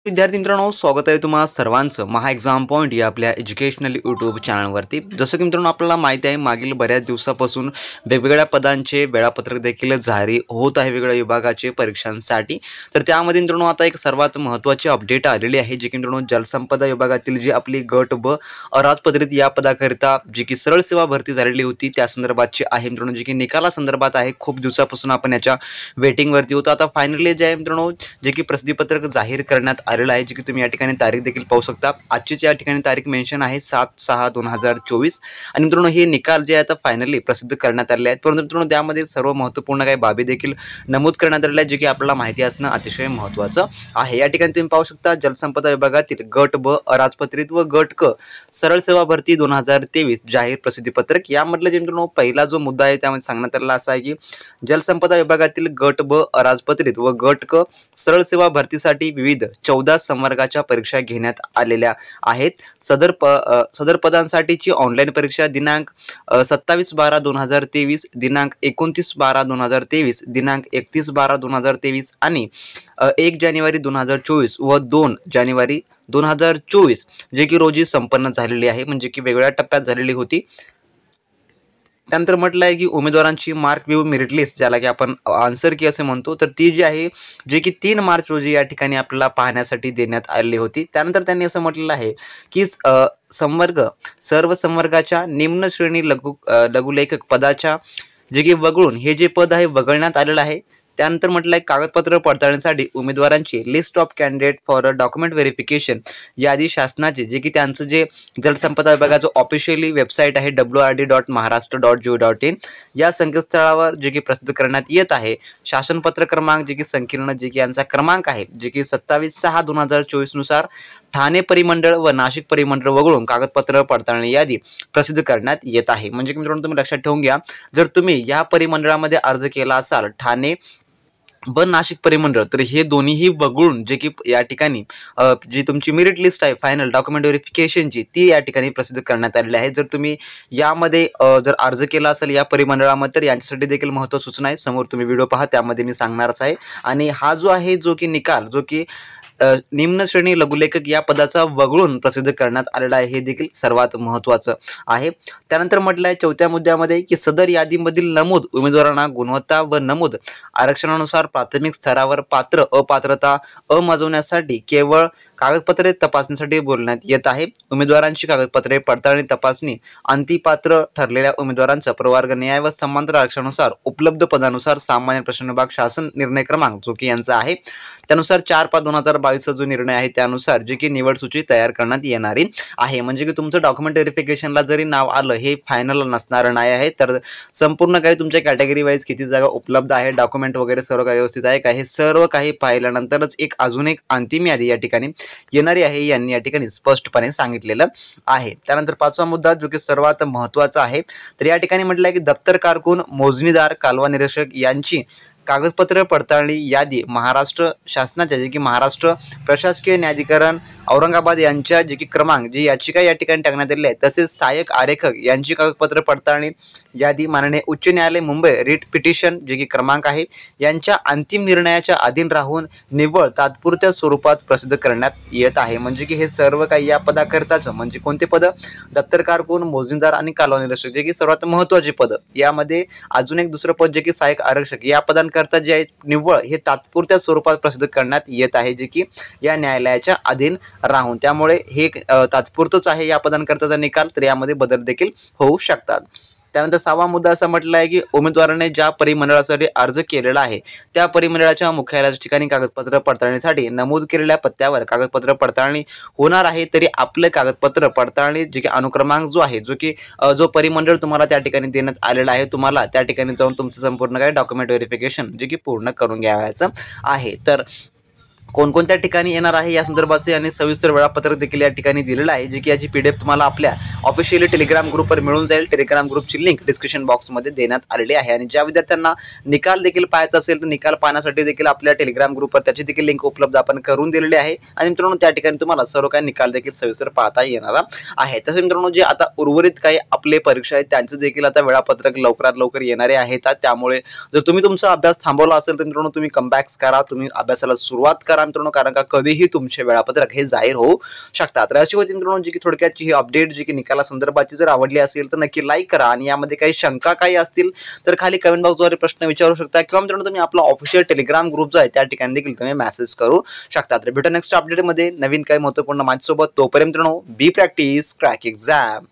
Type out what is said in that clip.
विद्यार्थी मित्रांनो, स्वागत आहे तुम्हा सर्वांचं महा एक्झाम पॉईंट या आपल्या एज्युकेशनल यूट्यूब चॅनलवरती। जसं की मित्रांनो आपल्याला माहिती आहे, मागील बऱ्याच दिवसापासून वेगवेगळ्या पदांचे वेळापत्रक देखील जारी होत आहे वेगवेगळ्या विभागाचे परीक्षांसाठी। तर त्यामध्ये मित्रांनो आता एक सर्वात महत्त्वाची अपडेट आलेली आहे, जी की मित्रांनो जलसंपदा विभागातील जी आपली गट ब अराजपत्रित या पदाकरिता जी की सरळ सेवा भरती झालेली होती त्या संदर्भातची आहे मित्रांनो, जी की निकाला संदर्भात आहे। खूप दिवसापासून आपण याच्या वेटिंगवरती होतो। आता फायनली जे आहे मित्रांनो, जे की प्रसिद्धीपत्रक जाहीर करण्यात आलेलं आहे, जे की तुम्ही या ठिकाणी तारीख देखील पाहू शकता। आजची या ठिकाणी तारीख मेन्शन आहे 7/6/2024 आणि मित्रांनो हे निकाल जे आता फायनली प्रसिद्ध करण्यात आले आहेत। परंतु मित्रांनो त्यामध्ये सर्व महत्त्वपूर्ण काही बाबी देखील नमूद करण्यात आलेल्या आहेत, जे की आपल्याला माहिती असणं अतिशय महत्त्वाचं आहे। या ठिकाणी तुम्ही पाहू शकता जलसंपदा विभागातील गट ब अराजपत्रित व गट क सरळ सेवा भरती 2023 जाहीर प्रसिद्धीपत्रक। यामधला जे मित्रांनो पहिला जो मुद्दा आहे त्यामध्ये सांगण्यात आलेला असा आहे की जलसंपदा विभागातील गट ब अराजपत्रित व गट क सरळ सेवा भरतीसाठी विविध 14 संवर्गाच्या परीक्षा घेण्यात आलेल्या आहेत। सदर पदांसाठीची ऑनलाईन परीक्षा दिनांक 27/12/2023, दिनांक 29/12/2023, दिनांक 31/12/2023 आणि 1 जानेवारी 2024 व 2 जानेवारी 2024 जे की रोजी संपन्न झालेली आहे, म्हणजे की वेगवेगळ्या टप्प्यात झालेली होती। त्यानंतर म्हटलं आहे की उमेदवारांची मार्क व्यू मेरिट लिस्ट, ज्याला की आपण आन्सर की असे म्हणतो, तर ती जी आहे जे की 3 मार्च रोजी या ठिकाणी आपल्याला पाहण्यासाठी देण्यात आलेली होती। त्यानंतर त्यांनी असं म्हटलेलं आहे की सर्व संवर्गाच्या निम्न श्रेणी लघुलेखक पदाच्या जे की वगळून हे जे पद आहे वगळण्यात आलेलं आहे। त्यानंतर म्हटलं आहे कागदपत्र पडताळणीसाठी उमेदवारांची list of candidate for document verification यादी शासनाचे, जे की त्यांचं जे जलसंपदा विभागाचं ऑफिशियली वेबसाईट आहे wrd.maharashtra.go.in या संकेतस्थळावर जे की प्रसिद्ध करण्यात येत आहे। शासनपत्र क्रमांक जे की संकीर्ण जे की यांचा क्रमांक आहे, जे की 27/6/2024 नुसार ठाणे परिमंडळ व नाशिक परिमंडळ वगळून कागदपत्र पडताळणी यादी प्रसिद्ध करण्यात येत आहे। म्हणजे की मित्रांनो तुम्ही लक्षात ठेवून घ्या, जर तुम्ही या परिमंडळामध्ये अर्ज केला असाल ठाणे व नाशिक परिमंडळ, तर हे दोन्हीही वगळून जे की या ठिकाणी जी तुमची मेरिट लिस्ट आहे फायनल डॉक्युमेंट व्हेरिफिकेशनची ती या ठिकाणी प्रसिद्ध करण्यात आलेली आहे। जर तुम्ही यामध्ये जर अर्ज केला असेल या परिमंडळामध्ये, तर यांच्यासाठी देखील महत्त्वाची सूचना आहे, समोर तुम्ही व्हिडिओ पहा त्यामध्ये मी सांगणारच आहे। आणि हा जो आहे जो की निकाल जो की निम्न श्रेणी लघुलेखक या पदाचा वगळून प्रसिद्ध करण्यात आलेला आहे, हे देखील सर्वात महत्त्वाचं आहे। त्यानंतर म्हटलं आहे चौथ्या मुद्द्यामध्ये की सदर यादीमधील नमूद उमेदवारांना गुणवत्ता व नमूद आरक्षणानुसार प्राथमिक स्तरावर पात्र अपात्रता अमजवण्यासाठी केवळ कागदपत्रे तपासणीसाठी बोलण्यात येत आहे। उमेदवारांची कागदपत्रे पडताळणी तपासणी अंतिपात्र ठरलेल्या उमेदवारांचा प्रवर्ग न्याय व समांतर आरक्षणानुसार उपलब्ध पदानुसार सामान्य प्रश्न विभाग शासन निर्णय क्रमांक जो की यांचा आहे त्यानुसार 4/5/2022 जो निर्णय आहे त्यानुसार जे की निवड सूची तयार करण्यात येणारी आहे। म्हणजे की तुमचं डॉक्युमेंट व्हेरिफिकेशनला जरी नाव आलं हे फायनल नसणार नाही आहे, तर संपूर्ण काही तुमच्या कॅटेगरी वाईज किती जागा उपलब्ध आहे, डॉक्युमेंट वगैरे सर्व काही व्यवस्थित आहे का, हे सर्व काही पाहिल्यानंतरच अजून एक अंतिम यादी या ठिकाणी येणारी आहे, यांनी या ठिकाणी स्पष्टपणे सांगितलेलं आहे। त्यानंतर पाचवा मुद्दा जो की सर्वात महत्त्वाचा आहे, तर या ठिकाणी म्हटलं आहे की दप्तर कारकून मोजणीदार कालवा निरीक्षक यांची कागदपत्र पडताळणी यादी महाराष्ट्र शासनाच्या जे की महाराष्ट्र प्रशासकीय न्यायाधिकरण औरंगाबाद यांच्या जे की क्रमांक जी याचिका या ठिकाणी टाकण्यात आलेली आहे, तसेच सहाय्यक आरेखक यांची कागदपत्र पडताळणी यादी माननीय उच्च न्यायालय मुंबई रिट पिटिशन जे की क्रमांक आहे यांच्या अंतिम निर्णयाच्या अधीन राहून निव्वळ तात्पुरत्या स्वरूपात प्रसिद्ध करण्यात येत आहे। म्हणजे की हे सर्व काही या पदाकरिताच, म्हणजे कोणते पद, दप्तर कारकून मोजणीदार आणि कालवा निरीक्षक जे की सर्वात महत्त्वाचे पद, यामध्ये अजून एक दुसरं पद जे की सहाय्यक आरक्षक या पदांकरता जे आहे निव्वळ हे तात्पुरत्या स्वरूपात प्रसिद्ध करण्यात येत आहे, जे की या न्यायालयाच्या अधीन राहून, त्यामुळे हे तात्पुरतच आहे या पदांकरताचा निकाल, तर यामध्ये बदल देखील होऊ शकतात। त्यानंतर 6वा मुद्दा असा म्हटला आहे की उमेदवाराने ज्या परिमंडळासाठी अर्ज केलेला आहे त्या परिमंडळाच्या मुख्यालयाच्या ठिकाणी कागदपत्र पडताळणीसाठी नमूद केलेल्या पत्त्यावर कागदपत्र पडताळणी होणार आहे, तरी आपले कागदपत्र पडताळणी जे की अनुक्रमांक जो आहे, जो की जो परिमंडळ तुम्हाला त्या ठिकाणी देण्यात आलेला आहे, तुम्हाला त्या ठिकाणी जाऊन तुमचं संपूर्ण काही डॉक्युमेंट व्हेरिफिकेशन जे की पूर्ण करून घ्यायचं आहे। तर कोणकोणत्या ठिकाणी येणार आहे या संदर्भाचे आणि सविस्तर वेळापत्रक देखील या ठिकाणी दिलेलं आहे, जे की याची PDF तुम्हाला आपल्या ऑफिशियली टेलिग्राम ग्रुपवर मिळून जाईल। टेलिग्राम ग्रुपची लिंक डिस्क्रिप्शन बॉक्समध्ये देण्यात आलेली आहे। आणि ज्या विद्यार्थ्यांना निकाल देखील पाहायचा असेल तर निकाल पाहण्यासाठी देखील आपल्या टेलिग्राम ग्रुपवर त्याची देखील लिंक उपलब्ध आपण करून दिलेली आहे। आणि मित्रांनो त्या ठिकाणी तुम्हाला सर्व काही निकाल देखील सविस्तर पाहता येणार आहे। तसेच मित्रांनो जे आता उर्वरित काही आपले परीक्षा आहेत त्यांचं देखील आता वेळापत्रक लवकरात लवकर येणारे आहेत, त्यामुळे जर तुम्ही तुमचा अभ्यास थांबवला असेल तर मित्रांनो तुम्ही कमबॅक्स करा, तुम्ही अभ्यासाला सुरुवात करा। करा मित्रांनो, कारण का कधीही तुमचे वेळापत्रक हे जाहीर होऊ शकतात. तर अशी होती मित्रांनो जी की थोडक्याची ही अपडेट जी की निकाला संदर्भाची. जर आवडली असेल तर नक्की लाईक करा आणि यामध्ये काही शंका काही असतील तर खाली कमेंट बॉक्सद्वारे प्रश्न विचारू शकता किंवा मित्रांनो तुम्ही आपला ऑफिशियल टेलिग्राम ग्रुप जो आहे त्या ठिकाणी देखील तुम्ही मेसेज करू शकता. तर भेटू नेक्स्ट अपडेटमध्ये नवीन काही महत्त्वपूर्ण माझ्यासोबत. तोपर्यंत मित्रांनो बी प्रॅक्टिस क्रॅक एक्झाम.